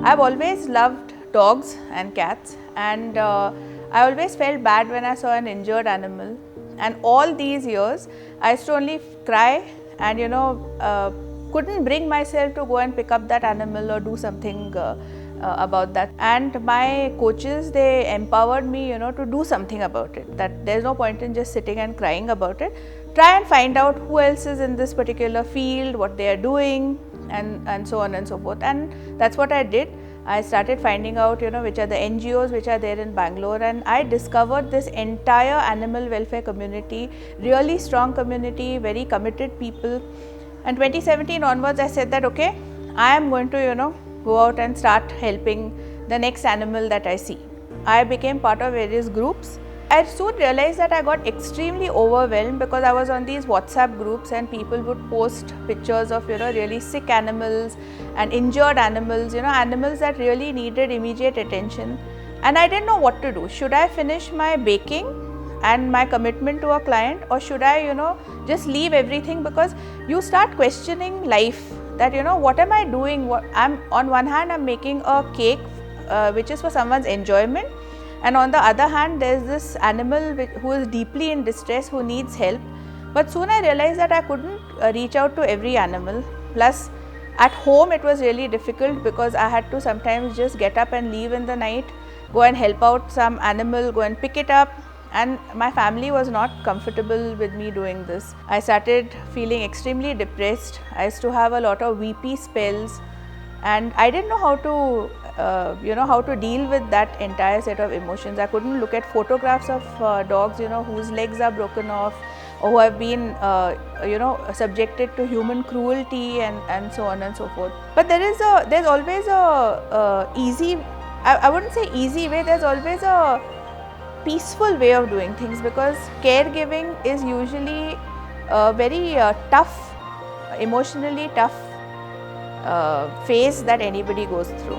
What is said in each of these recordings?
I've always loved dogs and cats, and I always felt bad when I saw an injured animal. And all these years, I used to only cry and couldn't bring myself to go and pick up that animal or do something about that. And my coaches, they empowered me, to do something about it. That there's no point in just sitting and crying about it. Try and find out who else is in this particular field, what they are doing, and so on and so forth. And that's what I did. I started finding out, which are the NGOs which are there in Bangalore, and I discovered this entire animal welfare community, really strong community, very committed people. And 2017 onwards, I said that okay, I am going to, go out and start helping the next animal that I see. I became part of various groups. I soon realized that I got extremely overwhelmed because I was on these WhatsApp groups and people would post pictures of really sick animals and injured animals, animals that really needed immediate attention. And I didn't know what to do. Should I finish my baking and my commitment to a client, or should I just leave everything? Because you start questioning life, that what am I doing? On one hand, I'm making a cake which is for someone's enjoyment, and on the other hand, there's this animal who is deeply in distress, who needs help. But soon I realized that I couldn't reach out to every animal. Plus, at home it was really difficult because I had to sometimes just get up and leave in the night, go and help out some animal, go and pick it up. And my family was not comfortable with me doing this. I started feeling extremely depressed. I used to have a lot of weepy spells, and I didn't know how to how to deal with that entire set of emotions. I couldn't look at photographs of dogs, whose legs are broken off, or who have been, subjected to human cruelty and so on and so forth. But there's always a easy, I wouldn't say easy way, there's always a peaceful way of doing things, because caregiving is usually a very tough, emotionally tough phase that anybody goes through.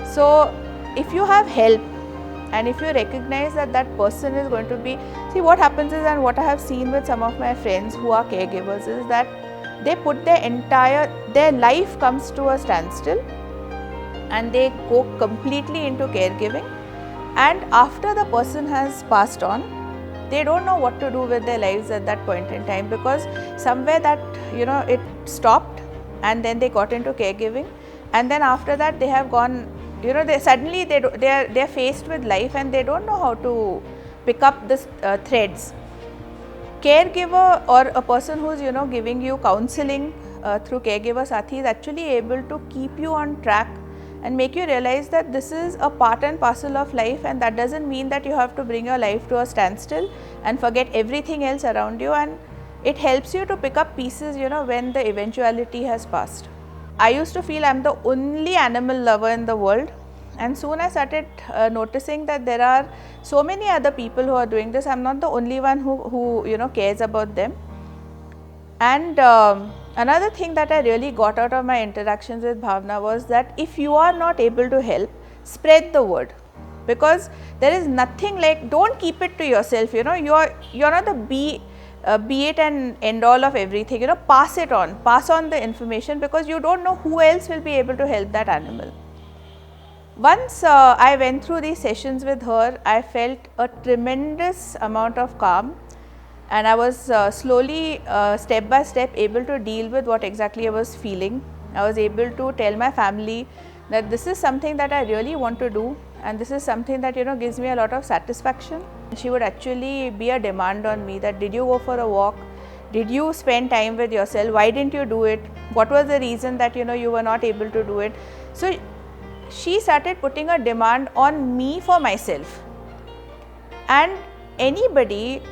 So if you have help and if you recognize that that person is going to be, see what happens is, and what I have seen with some of my friends who are caregivers, is that they put their life comes to a standstill and they go completely into caregiving. And after the person has passed on, they don't know what to do with their lives at that point in time, because somewhere that it stopped, and then they got into caregiving, and then after that they have gone, they are faced with life and they don't know how to pick up this threads. Caregiver or a person who is giving you counseling through Caregiver Sathi is actually able to keep you on track and make you realize that this is a part and parcel of life, and that doesn't mean that you have to bring your life to a standstill and forget everything else around you, and it helps you to pick up pieces when the eventuality has passed. I used to feel I'm the only animal lover in the world, and soon I started noticing that there are so many other people who are doing this. I'm not the only one who cares about them. And another thing that I really got out of my interactions with Bhavna was that if you are not able to help, spread the word, because there is nothing like, don't keep it to yourself. You're not the be it and end all of everything. Pass it on, pass on the information, because you don't know who else will be able to help that animal. Once I went through these sessions with her, I felt a tremendous amount of calm, and I was slowly, step by step, able to deal with what exactly I was feeling. I was able to tell my family that this is something that I really want to do, and this is something that gives me a lot of satisfaction. She would actually be a demand on me that, did you go for a walk? Did you spend time with yourself? Why didn't you do it? What was the reason that you were not able to do it? So she started putting a demand on me for myself. And anybody,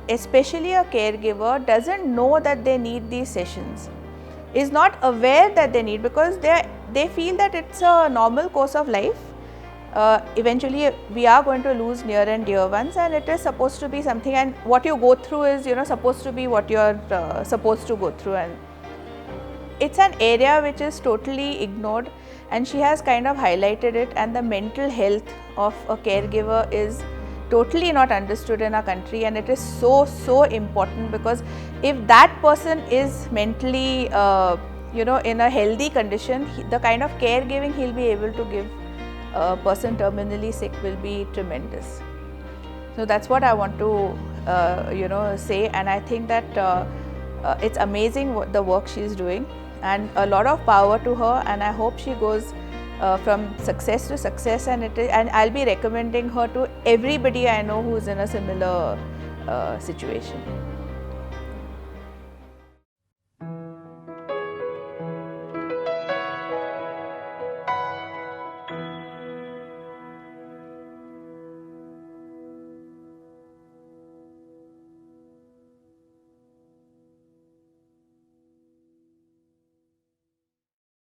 especially a caregiver, doesn't know that they need these sessions, is not aware that they need, because they feel that it's a normal course of life. Eventually we are going to lose near and dear ones, and it is supposed to be something, and what you go through is supposed to be what you are supposed to go through, and it's an area which is totally ignored, and she has kind of highlighted it. And the mental health of a caregiver is totally not understood in our country, and it is so important, because if that person is mentally in a healthy condition, the kind of caregiving he'll be able to give a person terminally sick will be tremendous. So that's what I want to say, and I think that it's amazing the work she's doing, and a lot of power to her, and I hope she goes from success to success, and I'll be recommending her to everybody I know who's in a similar situation.